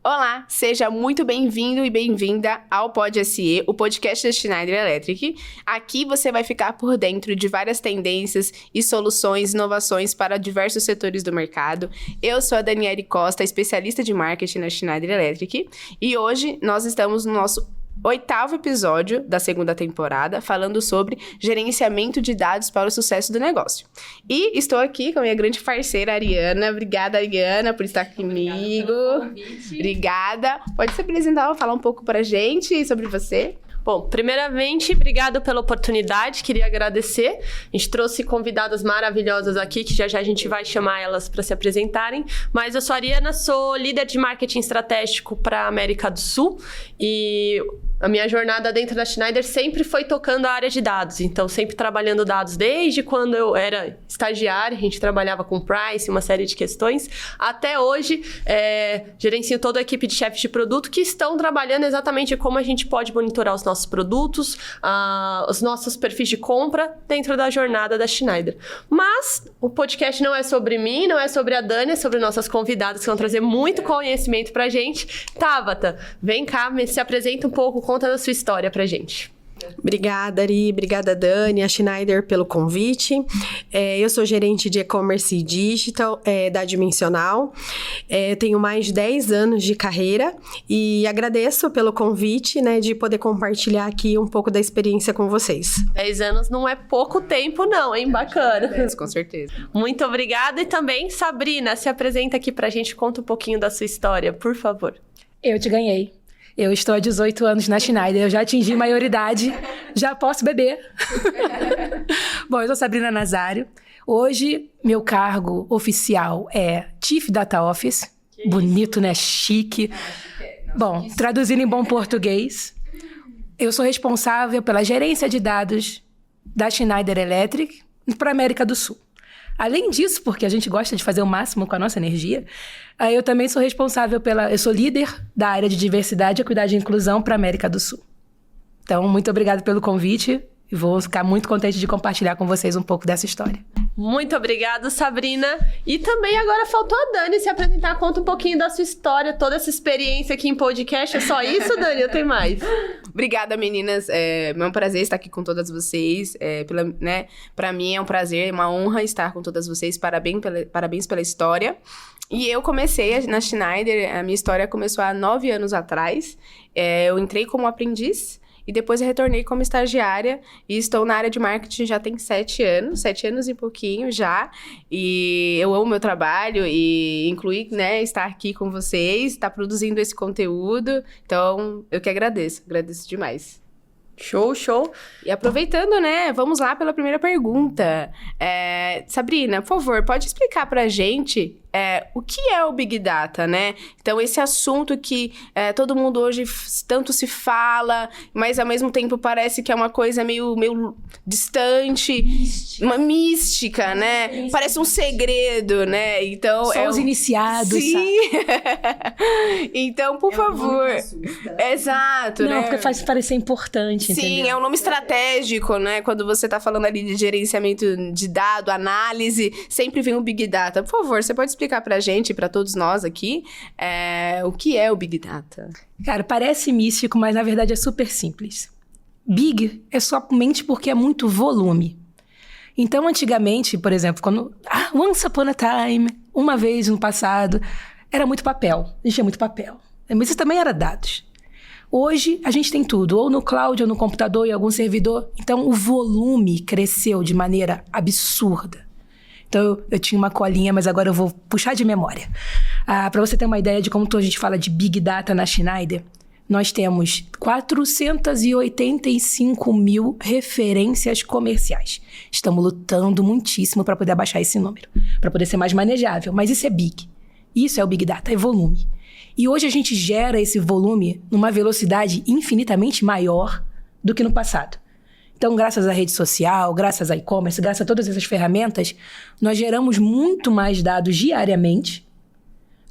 Olá, seja muito bem-vindo e bem-vinda ao Pod SE, o podcast da Schneider Electric. Aqui você vai ficar por dentro de várias tendências e soluções, inovações para diversos setores do mercado. Eu sou a Daniele Costa, especialista de marketing na Schneider Electric, e hoje nós estamos no nosso 8º episódio da segunda temporada, falando sobre gerenciamento de dados para o sucesso do negócio. E estou aqui com a minha grande parceira, Ariana. Obrigada, Ariana, por estar comigo. Obrigada. Pode se apresentar, falar um pouco pra gente sobre você? Bom, primeiramente, obrigado pela oportunidade, queria agradecer. A gente trouxe convidadas maravilhosas aqui, que já a gente vai chamar elas para se apresentarem. Mas eu sou a Ariana, sou líder de marketing estratégico para a América do Sul e a minha jornada dentro da Schneider sempre foi tocando a área de dados. Então, sempre trabalhando dados desde quando eu era estagiária, a gente trabalhava com price, uma série de questões. Até hoje, gerencio toda a equipe de chefes de produto que estão trabalhando exatamente como a gente pode monitorar os nossos produtos, os nossos perfis de compra dentro da jornada da Schneider. Mas o podcast não é sobre mim, não é sobre a Dani, é sobre nossas convidadas que vão trazer muito conhecimento pra gente. Tabata, vem cá, se apresenta um pouco, conta da sua história pra gente. Obrigada, Ari. Obrigada, Dani, a Schneider, pelo convite. Eu sou gerente de e-commerce e digital da Dimensional. Tenho mais de 10 anos de carreira e agradeço pelo convite, né, de poder compartilhar aqui um pouco da experiência com vocês. 10 anos não é pouco tempo não, hein? Bacana. Com certeza. Muito obrigada. E também, Sabrina, se apresenta aqui pra gente, conta um pouquinho da sua história, por favor. Eu te ganhei. Eu estou há 18 anos na Schneider, eu já atingi maioridade, já posso beber. Bom, eu sou Sabrina Nazário. Hoje, meu cargo oficial é Chief Data Office. Bonito, né? Chique. Bom, traduzindo em bom português, eu sou responsável pela gerência de dados da Schneider Electric para a América do Sul. Além disso, porque a gente gosta de fazer o máximo com a nossa energia, eu também sou responsável eu sou líder da área de diversidade, equidade e inclusão para a América do Sul. Então, muito obrigada pelo convite e vou ficar muito contente de compartilhar com vocês um pouco dessa história. Muito obrigada, Sabrina. E também agora faltou a Dani se apresentar. Conta um pouquinho da sua história, toda essa experiência aqui em podcast. É só isso, Dani? Eu tenho mais. Obrigada, meninas. É um prazer estar aqui com todas vocês. Para mim é um prazer, uma honra estar com todas vocês. Parabéns pela história. E eu comecei na Schneider, a minha história começou há 9 anos atrás. Eu entrei como aprendiz e depois eu retornei como estagiária e estou na área de marketing já tem 7 anos e pouquinho já. E eu amo meu trabalho e incluir, né, estar aqui com vocês, estar produzindo esse conteúdo. Então, eu que agradeço demais. Show, show. E aproveitando, né, vamos lá pela primeira pergunta. Sabrina, por favor, pode explicar pra gente o que é o Big Data, né? Então, esse assunto que todo mundo hoje tanto se fala, mas ao mesmo tempo parece que é uma coisa meio distante, uma mística, né? Parece um segredo, né? Então, Só os iniciados, sim. Sabe? Então, por favor. Exato, Não, né? porque faz parecer importante, Sim, entendeu? é um nome estratégico, né? Quando você tá falando ali de gerenciamento de dado, análise, sempre vem o Big Data. Por favor, você pode explicar pra gente, pra todos nós aqui, o que é o Big Data? Cara, parece místico, mas na verdade é super simples. Big é somente porque é muito volume. Então, antigamente, por exemplo, once upon a time, uma vez no passado, era muito papel. A gente tinha muito papel. Mas isso também era dados. Hoje, a gente tem tudo, ou no cloud, ou no computador, em algum servidor. Então, o volume cresceu de maneira absurda. Então, eu tinha uma colinha, mas agora eu vou puxar de memória. Para você ter uma ideia de como a gente fala de Big Data na Schneider, nós temos 485 mil referências comerciais. Estamos lutando muitíssimo para poder abaixar esse número, para poder ser mais manejável. Mas isso é Big. Isso é o Big Data, é volume. E hoje a gente gera esse volume numa velocidade infinitamente maior do que no passado. Então, graças à rede social, graças a e-commerce, graças a todas essas ferramentas, nós geramos muito mais dados diariamente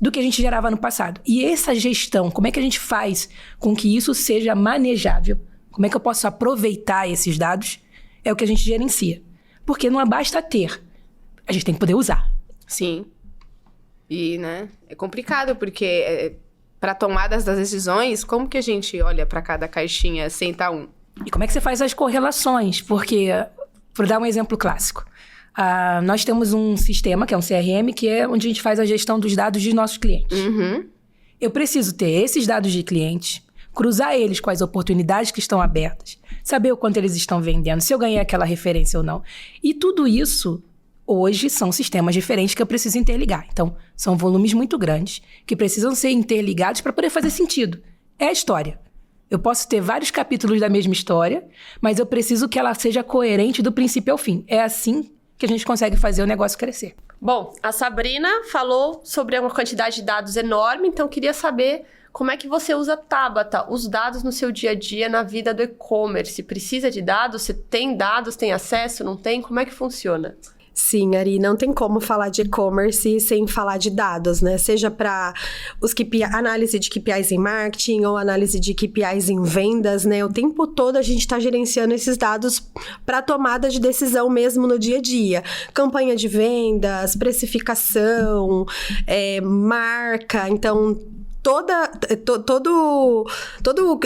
do que a gente gerava no passado. E essa gestão, como é que a gente faz com que isso seja manejável? Como é que eu posso aproveitar esses dados? É o que a gente gerencia. Porque não basta ter, a gente tem que poder usar. Sim. E, né, é complicado porque para tomadas das decisões, como que a gente olha para cada caixinha sem estar um? E como é que você faz as correlações? Porque, por dar um exemplo clássico, nós temos um sistema, que é um CRM, que é onde a gente faz a gestão dos dados dos nossos clientes. Eu preciso ter esses dados de clientes, cruzar eles com as oportunidades que estão abertas, saber o quanto eles estão vendendo, se eu ganhei aquela referência ou não. E tudo isso, hoje, são sistemas diferentes que eu preciso interligar. Então, são volumes muito grandes que precisam ser interligados para poder fazer sentido. É a história. Eu posso ter vários capítulos da mesma história, mas eu preciso que ela seja coerente do princípio ao fim. É assim que a gente consegue fazer o negócio crescer. Bom, a Sabrina falou sobre uma quantidade de dados enorme, então eu queria saber como é que você usa, Tabata, os dados no seu dia a dia, na vida do e-commerce. Precisa de dados? Você tem dados, tem acesso, não tem? Como é que funciona? Sim, Ari, não tem como falar de e-commerce sem falar de dados, né? Seja para análise de KPIs em marketing ou análise de KPIs em vendas, né? O tempo todo a gente está gerenciando esses dados para tomada de decisão mesmo no dia a dia. Campanha de vendas, precificação, marca, então...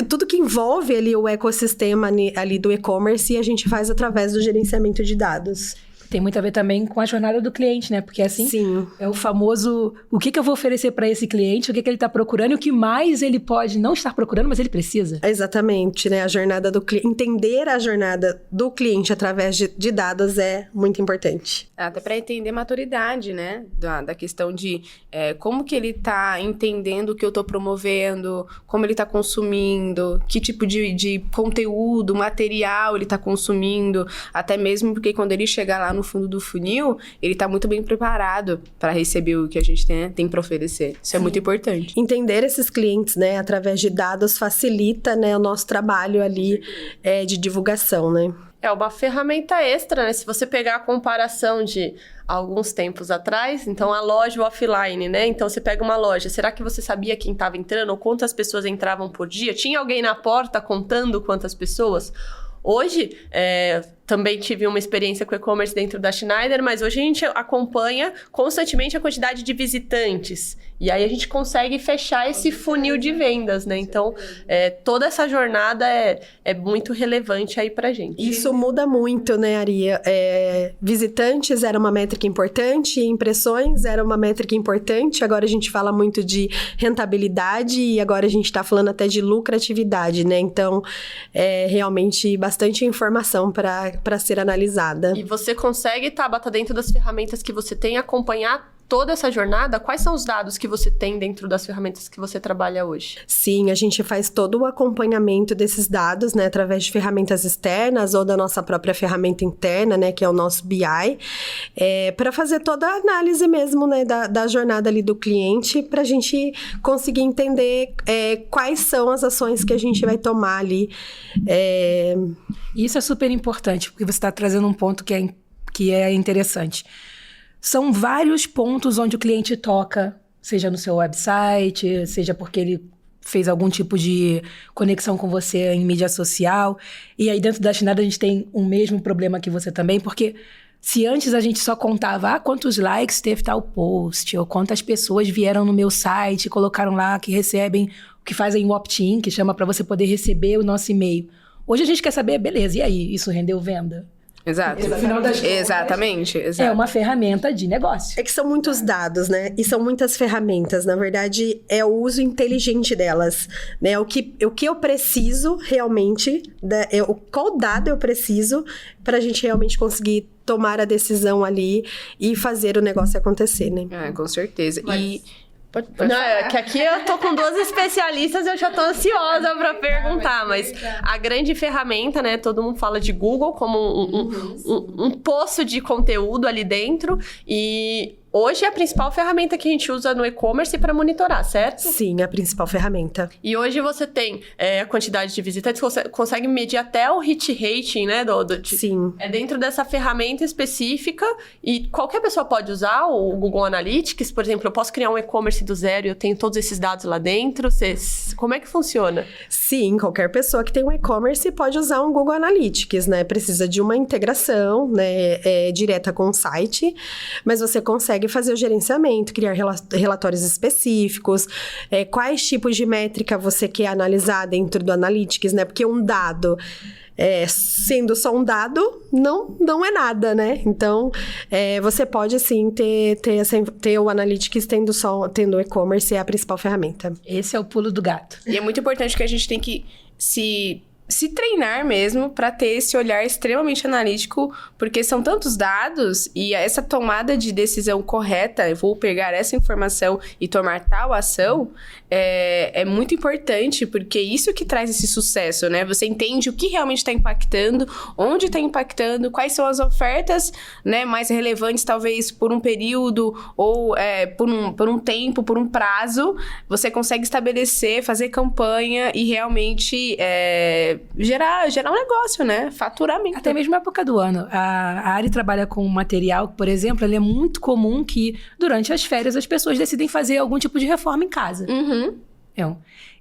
Tudo que envolve ali o ecossistema ali do e-commerce, a gente faz através do gerenciamento de dados. Tem muito a ver também com a jornada do cliente, né? Porque assim, Sim. É o famoso, o que eu vou oferecer para esse cliente, o que ele está procurando e o que mais ele pode não estar procurando, mas ele precisa. Exatamente, né? A jornada do cliente, entender a jornada do cliente através de dados é muito importante. Até para entender maturidade, né? Da questão de como que ele está entendendo o que eu estou promovendo, como ele está consumindo, que tipo de conteúdo, material ele está consumindo, até mesmo porque quando ele chegar lá no fundo do funil, ele está muito bem preparado para receber o que a gente tem para oferecer. Isso é muito importante. Entender esses clientes, né, através de dados facilita, né, o nosso trabalho ali de divulgação, né? É uma ferramenta extra, né? Se você pegar a comparação de alguns tempos atrás, então a loja offline, né? Então você pega uma loja, será que você sabia quem estava entrando ou quantas pessoas entravam por dia? Tinha alguém na porta contando quantas pessoas? Hoje, também tive uma experiência com e-commerce dentro da Schneider, mas hoje a gente acompanha constantemente a quantidade de visitantes. E aí a gente consegue fechar esse funil de vendas, né? Então, toda essa jornada é muito relevante aí pra gente. Isso muda muito, né, Aria? Visitantes era uma métrica importante, impressões era uma métrica importante, agora a gente fala muito de rentabilidade e agora a gente tá falando até de lucratividade, né? Então, realmente bastante informação para ser analisada. E você consegue, Tabata, dentro das ferramentas que você tem, acompanhar toda essa jornada? Quais são os dados que você tem dentro das ferramentas que você trabalha hoje? Sim, a gente faz todo o acompanhamento desses dados, né, através de ferramentas externas ou da nossa própria ferramenta interna, né, que é o nosso BI, para fazer toda a análise mesmo, né, da jornada ali do cliente, para a gente conseguir entender quais são as ações que a gente vai tomar ali. Isso é super importante, porque você está trazendo um ponto que é interessante. São vários pontos onde o cliente toca, seja no seu website, seja porque ele fez algum tipo de conexão com você em mídia social. E aí dentro da Schneider a gente tem o mesmo problema que você também, porque se antes a gente só contava quantos likes teve tal post, ou quantas pessoas vieram no meu site e colocaram lá que recebem, que fazem o opt-in, que chama para você poder receber o nosso e-mail. Hoje a gente quer saber, beleza, e aí, isso rendeu venda? Exato. No final das contas, Exatamente. é uma ferramenta de negócio. É que são muitos dados, né? E são muitas ferramentas. Na verdade, é o uso inteligente delas, né? O que eu preciso realmente, qual dado eu preciso para a gente realmente conseguir tomar a decisão ali e fazer o negócio acontecer, né? Com certeza. Mas... Não, é que aqui eu tô com duas especialistas, eu já tô ansiosa pra perguntar, mas a grande ferramenta, né, todo mundo fala de Google como um poço de conteúdo ali dentro, e hoje é a principal ferramenta que a gente usa no e-commerce para monitorar, certo? Sim, a principal ferramenta. E hoje você tem a quantidade de visitantes, consegue medir até o hit rating, né? Sim. É dentro dessa ferramenta específica e qualquer pessoa pode usar o Google Analytics, por exemplo, eu posso criar um e-commerce do zero e eu tenho todos esses dados lá dentro. Como é que funciona? Sim, qualquer pessoa que tem um e-commerce pode usar um Google Analytics, né? Precisa de uma integração, né, direta com o site, mas você consegue consegue fazer o gerenciamento, criar relatórios específicos, quais tipos de métrica você quer analisar dentro do Analytics, né? Porque um dado... sendo só um dado, não é nada, né? Então, você pode, sim, ter o Analytics tendo o e-commerce é a principal ferramenta. Esse é o pulo do gato. E é muito importante que a gente tem que se treinar mesmo para ter esse olhar extremamente analítico, porque são tantos dados e essa tomada de decisão correta, eu vou pegar essa informação e tomar tal ação, é muito importante, porque isso que traz esse sucesso, né? Você entende o que realmente está impactando, onde está impactando, quais são as ofertas, né, mais relevantes, talvez por um período ou por um tempo, por um prazo, você consegue estabelecer, fazer campanha e realmente gerar um negócio, né? Faturamento. Até mesmo na época do ano. A Ari trabalha com um material, por exemplo, ele é muito comum que durante as férias as pessoas decidem fazer algum tipo de reforma em casa. Uhum.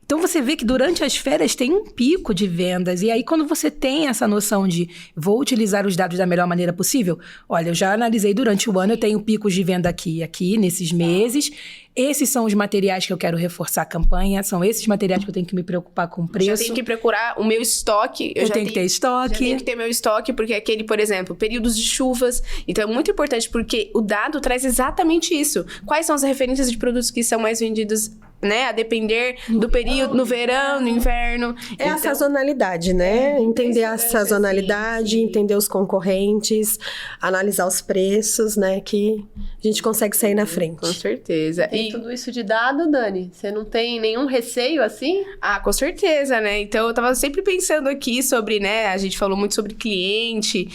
Então, você vê que durante as férias tem um pico de vendas. E aí, quando você tem essa noção de vou utilizar os dados da melhor maneira possível, olha, eu já analisei durante o ano, eu tenho picos de venda aqui, nesses meses. Esses são os materiais que eu quero reforçar a campanha, são esses materiais que eu tenho que me preocupar com o preço. Já tenho que procurar o meu estoque. Eu tenho que ter estoque. Já tenho que ter meu estoque, porque aquele, por exemplo, períodos de chuvas. Então, é muito importante, porque o dado traz exatamente isso. Quais são as referências de produtos que são mais vendidos, né? A depender do período, no verão, no inverno. A sazonalidade, né? Entender a sazonalidade, entender os concorrentes, analisar os preços, né? Que a gente consegue sair na frente. Com certeza. E tudo isso de dado, Dani? Você não tem nenhum receio assim? Ah, com certeza, né? Então, eu tava sempre pensando aqui sobre, né? A gente falou muito sobre cliente,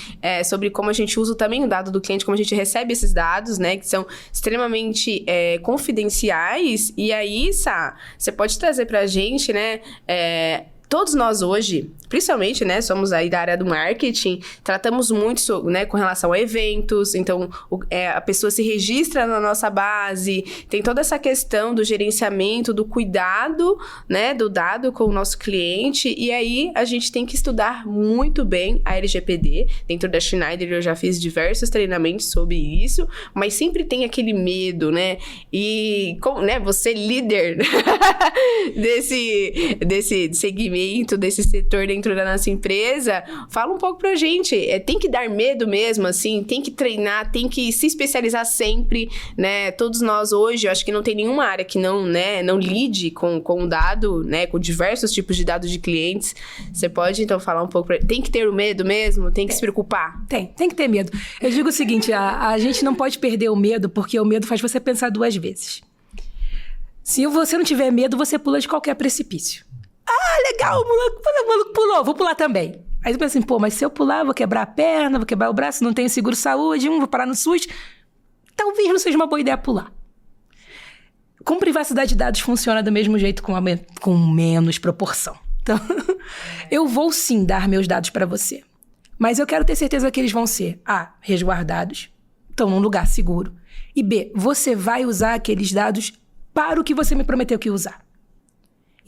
sobre como a gente usa também o dado do cliente, como a gente recebe esses dados, né? Que são extremamente confidenciais. E aí, Sá, você pode trazer pra gente, né? Todos nós hoje, principalmente, né, somos aí da área do marketing, tratamos muito, né, com relação a eventos, então a pessoa se registra na nossa base, tem toda essa questão do gerenciamento, do cuidado, né, do dado com o nosso cliente, e aí a gente tem que estudar muito bem a LGPD. Dentro da Schneider eu já fiz diversos treinamentos sobre isso, mas sempre tem aquele medo, né, e como, né, você líder desse segmento, desse setor dentro da nossa empresa, fala um pouco pra gente. Tem que dar medo mesmo, assim, tem que treinar, tem que se especializar sempre, né? Todos nós hoje, eu acho que não tem nenhuma área que não lide com o dado, né? Com diversos tipos de dados de clientes. Você pode, então, falar um pouco tem que ter o medo mesmo? Tem que se preocupar? Tem que ter medo. Eu digo o seguinte, a gente não pode perder o medo, porque o medo faz você pensar 2 vezes. Se você não tiver medo, você pula de qualquer precipício. Ah, legal, o maluco pulou, vou pular também. Aí você pensa assim, mas se eu pular, vou quebrar a perna, vou quebrar o braço, não tenho seguro-saúde, vou parar no SUS. Talvez não seja uma boa ideia pular. Com privacidade de dados funciona do mesmo jeito, com menos proporção. Então, eu vou sim dar meus dados para você. Mas eu quero ter certeza que eles vão ser, A, resguardados, estão num lugar seguro. E B, você vai usar aqueles dados para o que você me prometeu que ia usar.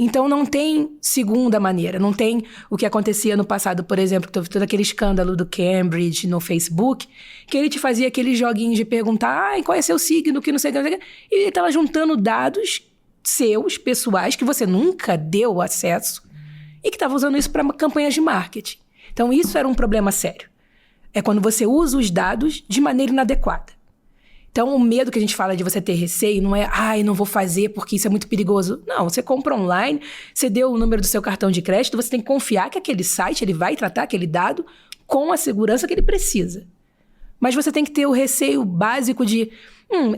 Então, não tem segunda maneira. Não tem o que acontecia no passado, por exemplo, que teve todo aquele escândalo do Cambridge no Facebook, que ele te fazia aqueles joguinhos de perguntar qual é seu signo, que não sei o que. E ele estava juntando dados seus, pessoais, que você nunca deu acesso e que estava usando isso para campanhas de marketing. Então, isso era um problema sério. É quando você usa os dados de maneira inadequada. Então, o medo que a gente fala de você ter receio não é, não vou fazer porque isso é muito perigoso. Não, você compra online, você deu o número do seu cartão de crédito, você tem que confiar que aquele site ele vai tratar aquele dado com a segurança que ele precisa. Mas você tem que ter o receio básico de,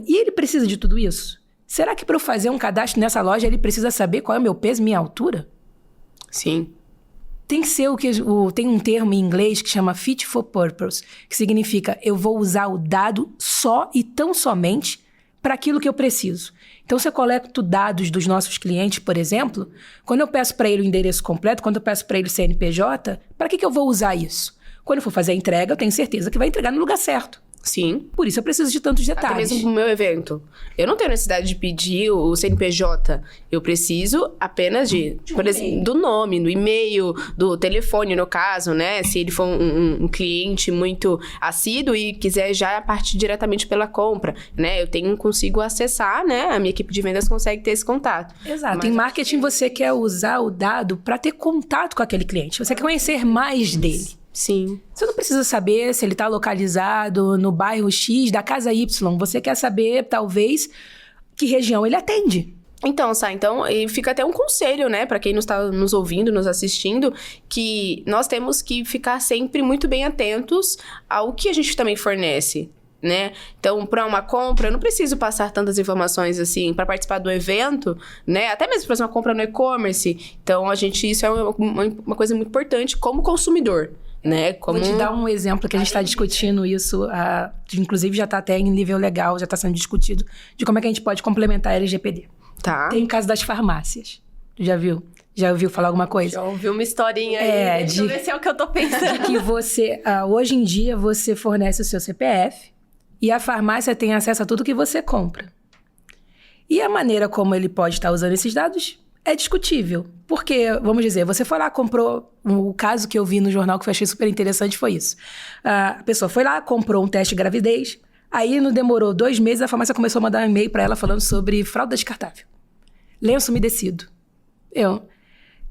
e ele precisa de tudo isso? Será que para eu fazer um cadastro nessa loja ele precisa saber qual é o meu peso, minha altura? Sim. Tem que ser tem um termo em inglês que chama fit for purpose, que significa eu vou usar o dado só e tão somente para aquilo que eu preciso. Então, se eu coleto dados dos nossos clientes, por exemplo, quando eu peço para ele o endereço completo, quando eu peço para ele o CNPJ, para que eu vou usar isso? Quando eu for fazer a entrega, eu tenho certeza que vai entregar no lugar certo. Sim. Por isso eu preciso de tantos Até detalhes. mesmo pro meu evento. Eu não tenho necessidade de pedir o CNPJ. Eu preciso apenas por exemplo, do nome, do e-mail, do telefone, no caso, né? Se ele for um cliente muito assíduo e quiser já partir diretamente pela compra, né? Eu consigo acessar, né? A minha equipe de vendas consegue ter esse contato. Exato. Mas Em marketing, você quer usar o dado para ter contato com aquele cliente. Você quer conhecer mais dele. Sim. Você não precisa saber se ele está localizado no bairro X da casa Y. Você quer saber, talvez, que região ele atende. Então, e fica até um conselho, né, para quem está nos ouvindo, nos assistindo, que nós temos que ficar sempre muito bem atentos ao que a gente também fornece, né? Então, para uma compra, eu não preciso passar tantas informações assim para participar do evento, né? Até mesmo para fazer uma compra no e-commerce. Então, isso é uma coisa muito importante como consumidor. Né? Vou te dar um exemplo que a gente está discutindo isso, inclusive já está até em nível legal, já está sendo discutido, de como é que a gente pode complementar a LGPD. Tá. Tem o caso das farmácias. Já viu? Já ouviu falar alguma coisa? Já ouviu uma historinha aí, deixa eu ver se é o que eu tô pensando. De que você, hoje em dia, você fornece o seu CPF e a farmácia tem acesso a tudo que você compra. E a maneira como ele pode estar usando esses dados é discutível. Porque, vamos dizer, você foi lá, comprou... O caso que eu vi no jornal que eu achei super interessante foi isso. A pessoa foi lá, comprou um teste de gravidez, aí não demorou 2 meses, a farmácia começou a mandar um e-mail para ela falando sobre fralda descartável. Lenço umedecido.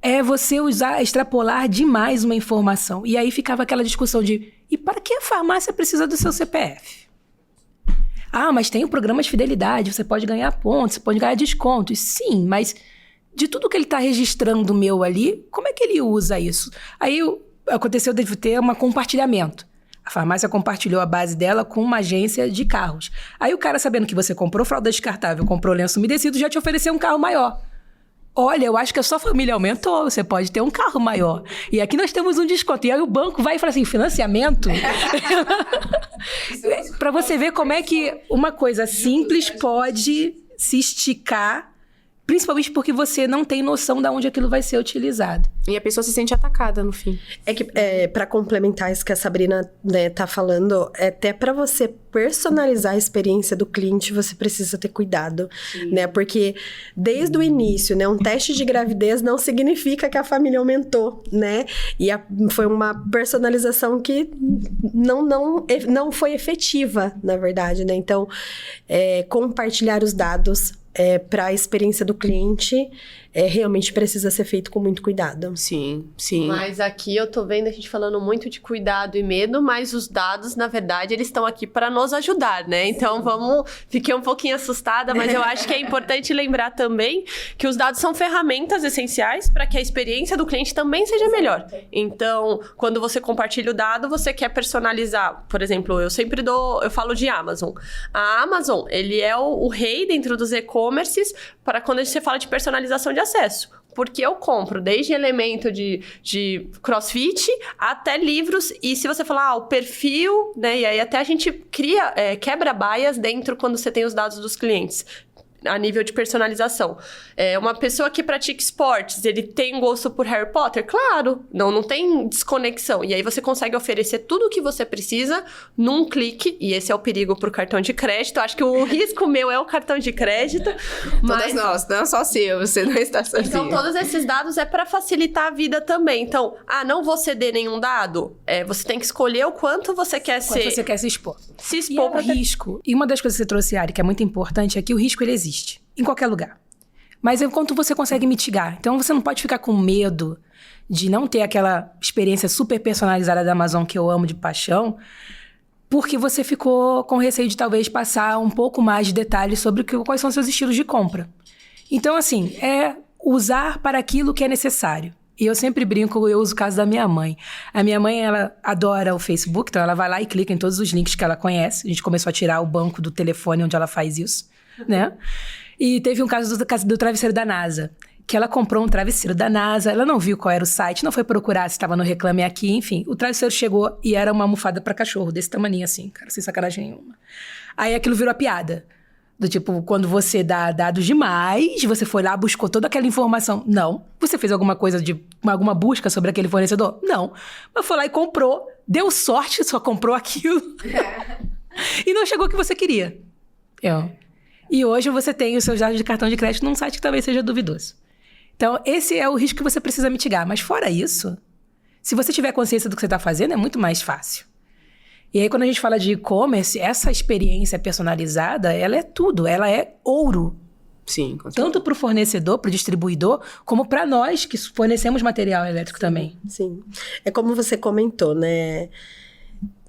É você extrapolar demais uma informação. E aí ficava aquela discussão de... E para que a farmácia precisa do seu CPF? Ah, mas tem o programa de fidelidade, você pode ganhar pontos, você pode ganhar descontos. Sim, mas... De tudo que ele está registrando meu ali, como é que ele usa isso? Aí aconteceu de ter um compartilhamento. A farmácia compartilhou a base dela com uma agência de carros. Aí o cara, sabendo que você comprou fralda descartável, comprou lenço umedecido, já te ofereceu um carro maior. Olha, eu acho que a sua família aumentou, você pode ter um carro maior. E aqui nós temos um desconto. E aí o banco vai e fala assim, financiamento? Para você ver como é que uma coisa simples pode se esticar, principalmente porque você não tem noção de onde aquilo vai ser utilizado. E a pessoa se sente atacada no fim. É que, para complementar isso que a Sabrina, né, tá falando, até para você personalizar a experiência do cliente, você precisa ter cuidado, né? Porque desde o início, né, um teste de gravidez não significa que a família aumentou, né? E foi uma personalização que não foi efetiva, na verdade, né? Então, compartilhar os dados para a experiência do cliente realmente precisa ser feito com muito cuidado. Sim. Mas aqui eu tô vendo a gente falando muito de cuidado e medo, mas os dados, na verdade, eles estão aqui para nos ajudar, né? Então fiquei um pouquinho assustada, mas eu acho que é importante lembrar também que os dados são ferramentas essenciais para que a experiência do cliente também seja melhor. Então, quando você compartilha o dado, você quer personalizar. Por exemplo, eu falo de Amazon. A Amazon, ele é o rei dentro dos e-commerces para quando você fala de personalização de acesso. Porque eu compro desde elemento de crossfit até livros. E se você falar, o perfil, né? E aí até a gente cria, quebra baias dentro quando você tem os dados dos clientes. A nível de personalização. Uma pessoa que pratica esportes, ele tem gosto por Harry Potter? Claro, não tem desconexão. E aí você consegue oferecer tudo o que você precisa num clique, e esse é o perigo pro cartão de crédito. Acho que o risco meu é o cartão de crédito. Todas nós, não só seu, você não está sozinho. Então, todos esses dados é para facilitar a vida também. Então, não vou ceder nenhum dado? Você tem que escolher o quanto você quer você quer se expor. Se expor para risco. E uma das coisas que você trouxe, Ari, que é muito importante, é que o risco, ele existe. Em qualquer lugar. Mas é quanto você consegue mitigar. Então, você não pode ficar com medo de não ter aquela experiência super personalizada da Amazon que eu amo de paixão, porque você ficou com receio de talvez passar um pouco mais de detalhes sobre quais são seus estilos de compra. Então, assim, usar para aquilo que é necessário. E eu sempre brinco, eu uso o caso da minha mãe. A minha mãe, ela adora o Facebook, então ela vai lá e clica em todos os links que ela conhece. A gente começou a tirar o banco do telefone onde ela faz isso, né? E teve um caso do travesseiro da NASA, que ela comprou um travesseiro da NASA, ela não viu qual era o site, não foi procurar se estava no Reclame Aqui, enfim. O travesseiro chegou e era uma almofada para cachorro, desse tamaninho assim, cara, sem sacanagem nenhuma. Aí aquilo virou a piada. Do tipo, quando você dá dados demais, você foi lá, buscou toda aquela informação. Não. Você fez alguma busca sobre aquele fornecedor? Não. Mas foi lá e comprou, deu sorte, só comprou aquilo. E não chegou o que você queria. E hoje você tem os seus dados de cartão de crédito num site que talvez seja duvidoso. Então, esse é o risco que você precisa mitigar. Mas fora isso, se você tiver consciência do que você está fazendo, é muito mais fácil. E aí, quando a gente fala de e-commerce, essa experiência personalizada, ela é tudo. Ela é ouro. Sim, com certeza. Tanto para o fornecedor, para o distribuidor, como para nós que fornecemos material elétrico também. Sim. É como você comentou, né?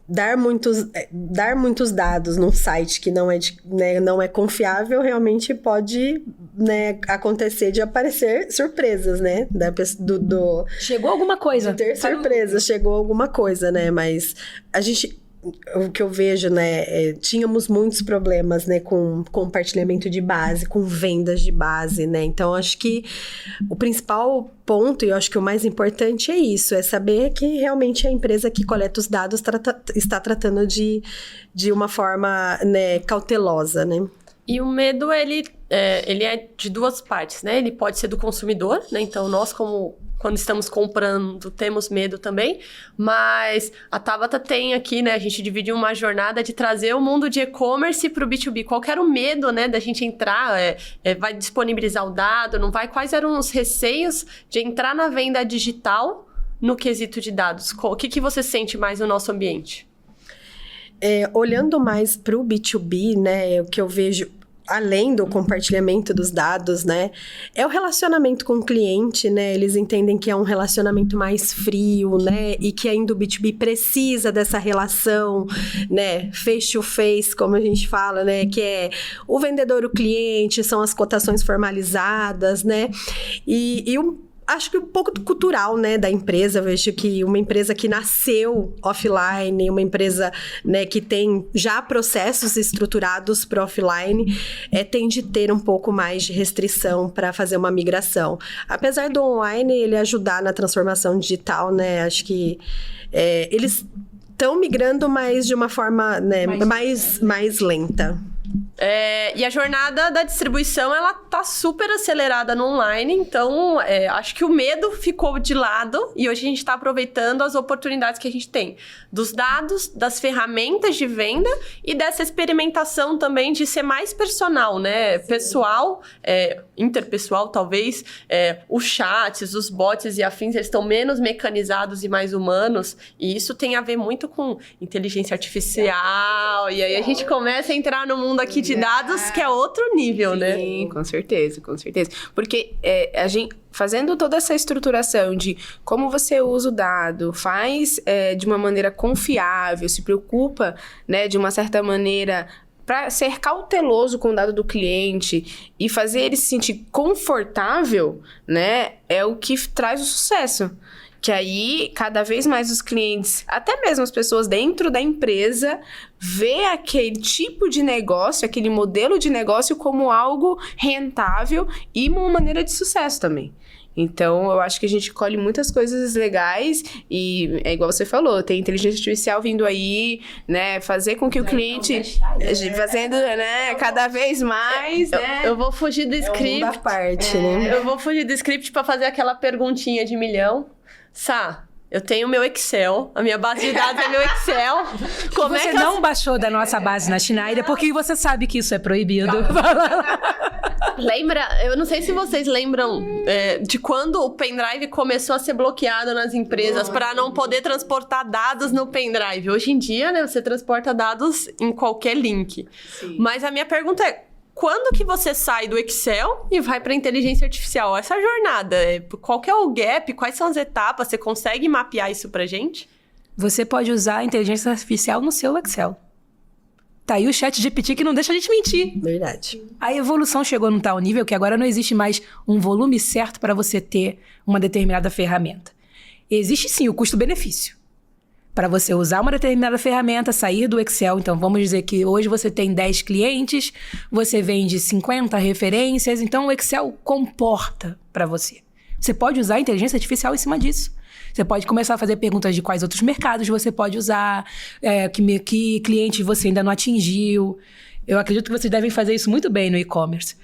Dar muitos dados num site que não é confiável, realmente pode, né, acontecer de aparecer surpresas, né? Chegou alguma coisa. Ter surpresas, chegou alguma coisa, né? Mas o que eu vejo, né, tínhamos muitos problemas, né, com compartilhamento de base, com vendas de base, né, então acho que o principal ponto, e eu acho que o mais importante é isso, é saber que realmente a empresa que coleta os dados está tratando de uma forma, né, cautelosa, né. E o medo, ele é de duas partes, né, ele pode ser do consumidor, né, então nós quando estamos comprando, temos medo também, mas a Tabata tem aqui, né, a gente dividiu uma jornada de trazer o mundo de e-commerce para o B2B. Qual que era o medo, né, da gente entrar, vai disponibilizar o dado, não vai? Quais eram os receios de entrar na venda digital no quesito de dados? O que você sente mais no nosso ambiente? Olhando mais para o B2B, né, o que eu vejo, além do compartilhamento dos dados, né, é o relacionamento com o cliente, né, eles entendem que é um relacionamento mais frio, né, e que ainda o B2B precisa dessa relação, né, face to face, como a gente fala, né, que é o vendedor, o cliente, são as cotações formalizadas, né, acho que um pouco cultural, né, da empresa. Eu vejo que uma empresa que nasceu offline, uma empresa, né, que tem já processos estruturados para offline, tende a ter um pouco mais de restrição para fazer uma migração. Apesar do online ele ajudar na transformação digital, né, acho que eles estão migrando, mas de uma forma, né, mais lenta. E a jornada da distribuição, ela tá super acelerada no online, então acho que o medo ficou de lado e hoje a gente tá aproveitando as oportunidades que a gente tem dos dados, das ferramentas de venda e dessa experimentação também de ser mais personal, né? Sim. Pessoal, interpessoal talvez, os chats, os bots e afins, eles estão menos mecanizados e mais humanos, e isso tem a ver muito com inteligência artificial, e aí a gente começa a entrar no mundo aqui de dados, que é outro nível, né? Sim, com certeza. Porque a gente, fazendo toda essa estruturação de como você usa o dado, faz de uma maneira confiável, se preocupa, né, de uma certa maneira para ser cauteloso com o dado do cliente e fazer ele se sentir confortável, né, é o que traz o sucesso. Que aí, cada vez mais os clientes, até mesmo as pessoas dentro da empresa, vê aquele tipo de negócio, aquele modelo de negócio como algo rentável e uma maneira de sucesso também. Então, eu acho que a gente colhe muitas coisas legais e, é igual você falou, tem inteligência artificial vindo aí, né, fazer com que o cliente, fazendo, né, cada vez mais, né. Eu vou fugir do script. Da parte, né? Eu vou fugir do script para fazer aquela perguntinha de milhão. Sá, eu tenho meu Excel, a minha base de dados é meu Excel. Como você não baixou da nossa base na Schneider porque você sabe que isso é proibido. Lembra, eu não sei se vocês lembram de quando o pendrive começou a ser bloqueado nas empresas para não poder transportar dados no pendrive. Hoje em dia, né, você transporta dados em qualquer link. Sim. Mas a minha pergunta é, quando que você sai do Excel e vai para a inteligência artificial? Essa jornada, qual que é o gap? Quais são as etapas? Você consegue mapear isso pra gente? Você pode usar a inteligência artificial no seu Excel. Tá aí o ChatGPT que não deixa a gente mentir. Verdade. A evolução chegou num tal nível que agora não existe mais um volume certo para você ter uma determinada ferramenta. Existe sim o custo-benefício. Para você usar uma determinada ferramenta, sair do Excel. Então, vamos dizer que hoje você tem 10 clientes, você vende 50 referências, então o Excel comporta para você. Você pode usar a inteligência artificial em cima disso. Você pode começar a fazer perguntas de quais outros mercados você pode usar, que clientes você ainda não atingiu. Eu acredito que vocês devem fazer isso muito bem no e-commerce.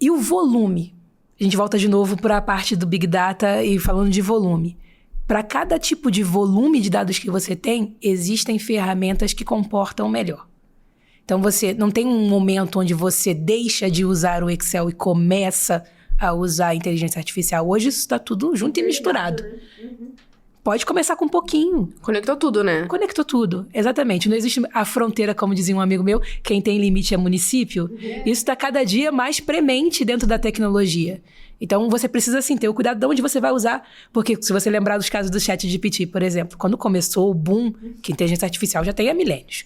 E o volume? A gente volta de novo para a parte do Big Data e falando de volume. Para cada tipo de volume de dados que você tem, existem ferramentas que comportam melhor. Então, você não tem um momento onde você deixa de usar o Excel e começa a usar a inteligência artificial. Hoje isso está tudo junto e misturado. Pode começar com um pouquinho. Conectou tudo, né? Conectou tudo, exatamente. Não existe a fronteira, como dizia um amigo meu, quem tem limite é município. Isso está cada dia mais premente dentro da tecnologia. Então, você precisa, sim, ter o cuidado de onde você vai usar. Porque se você lembrar dos casos do ChatGPT, por exemplo, quando começou o boom, que a inteligência artificial já tem há milênios.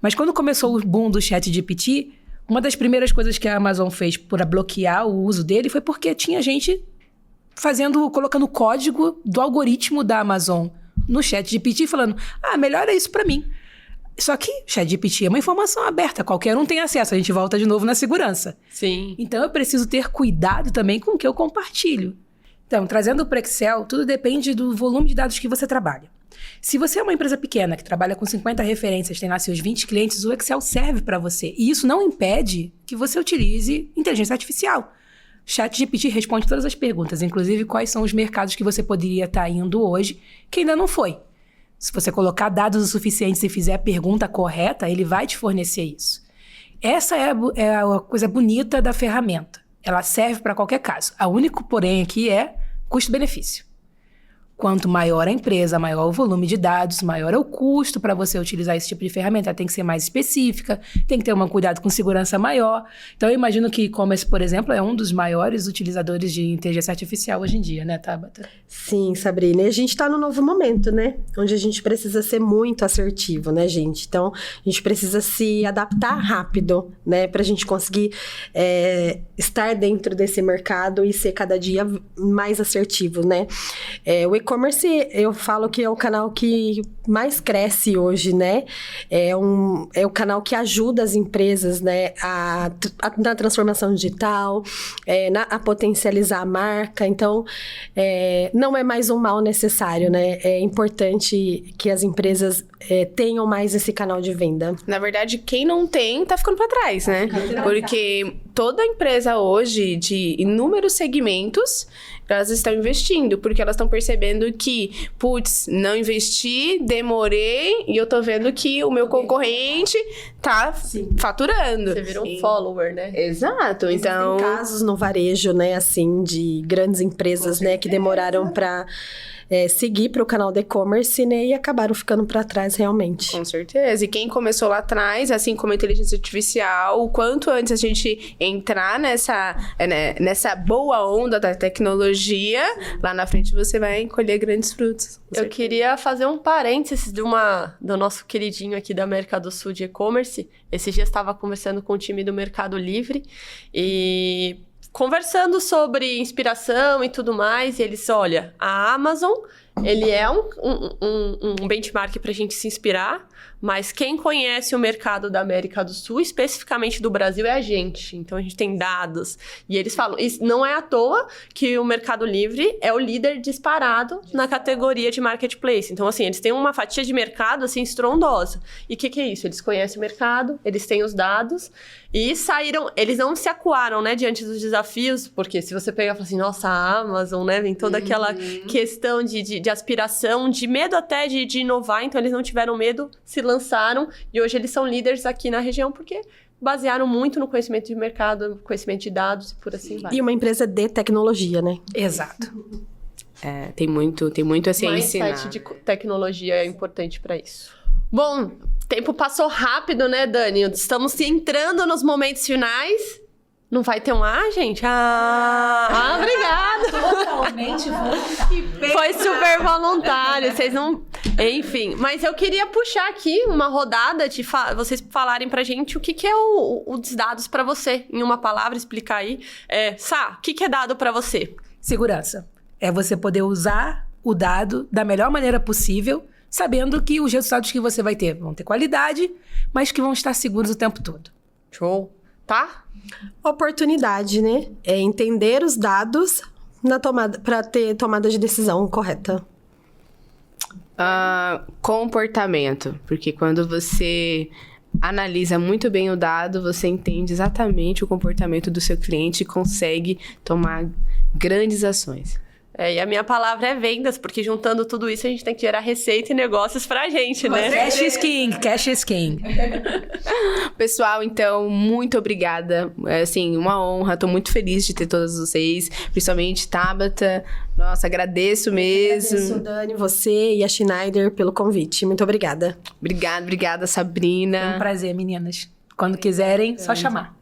Mas quando começou o boom do ChatGPT, uma das primeiras coisas que a Amazon fez para bloquear o uso dele foi porque tinha gente colocando o código do algoritmo da Amazon no ChatGPT, falando, melhora isso para mim. Só que ChatGPT é uma informação aberta, qualquer um tem acesso, a gente volta de novo na segurança. Sim. Então, eu preciso ter cuidado também com o que eu compartilho. Então, trazendo para o Excel, tudo depende do volume de dados que você trabalha. Se você é uma empresa pequena que trabalha com 50 referências, tem lá seus 20 clientes, o Excel serve para você. E isso não impede que você utilize inteligência artificial. ChatGPT responde todas as perguntas, inclusive quais são os mercados que você poderia estar indo hoje, que ainda não foi. Se você colocar dados o suficiente e fizer a pergunta correta, ele vai te fornecer isso. Essa é a coisa bonita da ferramenta. Ela serve para qualquer caso. O único porém aqui é custo-benefício. Quanto maior a empresa, maior o volume de dados, maior é o custo para você utilizar esse tipo de ferramenta. Ela tem que ser mais específica, tem que ter um cuidado com segurança maior. Então, eu imagino que e-commerce, por exemplo, é um dos maiores utilizadores de inteligência artificial hoje em dia, né, Tabata? Sim, Sabrina. E a gente está no novo momento, né? Onde a gente precisa ser muito assertivo, né, gente? Então, a gente precisa se adaptar rápido, né? Para a gente conseguir estar dentro desse mercado e ser cada dia mais assertivo, né? O e-commerce, eu falo que é o canal que mais cresce hoje, né? É o canal que ajuda as empresas, né? Na transformação digital, a potencializar a marca. Então, não é mais um mal necessário, né? É importante que as empresas tenham mais esse canal de venda. Na verdade, quem não tem, tá ficando pra trás, né? Porque toda empresa hoje, de inúmeros segmentos, elas estão investindo, porque elas estão percebendo que, não investi, demorei, e eu tô vendo que o meu concorrente tá faturando. Você virou um follower, né? Exato, então... Existem casos no varejo, né, assim, de grandes empresas, né, que demoraram pra seguir para o canal de e-commerce, né, e acabaram ficando para trás realmente. Com certeza. E quem começou lá atrás, assim como a inteligência artificial, o quanto antes a gente entrar nessa boa onda da tecnologia, lá na frente você vai colher grandes frutos. Eu queria fazer um parênteses do nosso queridinho aqui da América do Sul de e-commerce. Esses dias estava conversando com o time do Mercado Livre e... conversando sobre inspiração e tudo mais, e eles, olha, a Amazon, ele é um benchmark pra gente se inspirar, mas quem conhece o mercado da América do Sul, especificamente do Brasil, é a gente. Então, a gente tem dados. E eles falam, não é à toa que o Mercado Livre é o líder disparado na categoria de marketplace. Então, assim, eles têm uma fatia de mercado, assim, estrondosa. E o que é isso? Eles conhecem o mercado, eles têm os dados e saíram... Eles não se acuaram, né, diante dos desafios, porque se você pegar e falar assim, nossa, a Amazon, né, vem toda aquela questão de aspiração, de medo até de inovar, então eles não tiveram medo, se lançaram, e hoje eles são líderes aqui na região, porque basearam muito no conhecimento de mercado, conhecimento de dados e por assim vai. E uma empresa de tecnologia, né? Exato. Tem muito assim a ensinar. Mindset de tecnologia é importante para isso. Bom, o tempo passou rápido, né, Dani? Estamos entrando nos momentos finais. Não vai ter gente? Obrigada! Totalmente voluntário. Foi super voluntário, vocês não... Enfim, mas eu queria puxar aqui uma rodada de vocês falarem pra gente o que é os dados pra você. Em uma palavra, explicar aí. Sá, o que é dado pra você? Segurança. É você poder usar o dado da melhor maneira possível, sabendo que os resultados que você vai ter vão ter qualidade, mas que vão estar seguros o tempo todo. Show. Tá? Oportunidade, né? É entender os dados para ter tomada de decisão correta. Comportamento. Porque quando você analisa muito bem o dado, você entende exatamente o comportamento do seu cliente e consegue tomar grandes ações. E a minha palavra é vendas, porque juntando tudo isso a gente tem que gerar receita e negócios pra gente, né? Cash is king, cash is king. Pessoal, então, muito obrigada. É, assim, uma honra. Tô muito feliz de ter todas vocês, principalmente Tabata. Nossa, agradeço mesmo. Agradeço, Dani, você e a Schneider pelo convite. Muito obrigada. Obrigada, Sabrina. É um prazer, meninas. Quando quiserem, só chamar.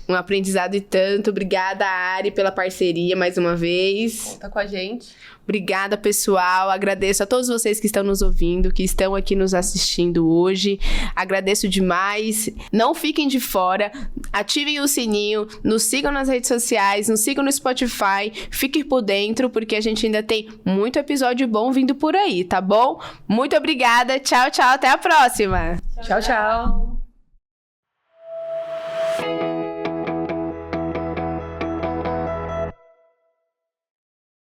Um aprendizado e tanto. Obrigada, Ari, pela parceria mais uma vez. Conta com a gente. Obrigada, pessoal. Agradeço a todos vocês que estão nos ouvindo, que estão aqui nos assistindo hoje. Agradeço demais. Não fiquem de fora. Ativem o sininho. Nos sigam nas redes sociais. Nos sigam no Spotify. Fiquem por dentro, porque a gente ainda tem muito episódio bom vindo por aí, tá bom? Muito obrigada. Tchau, tchau. Até a próxima. Tchau, tchau.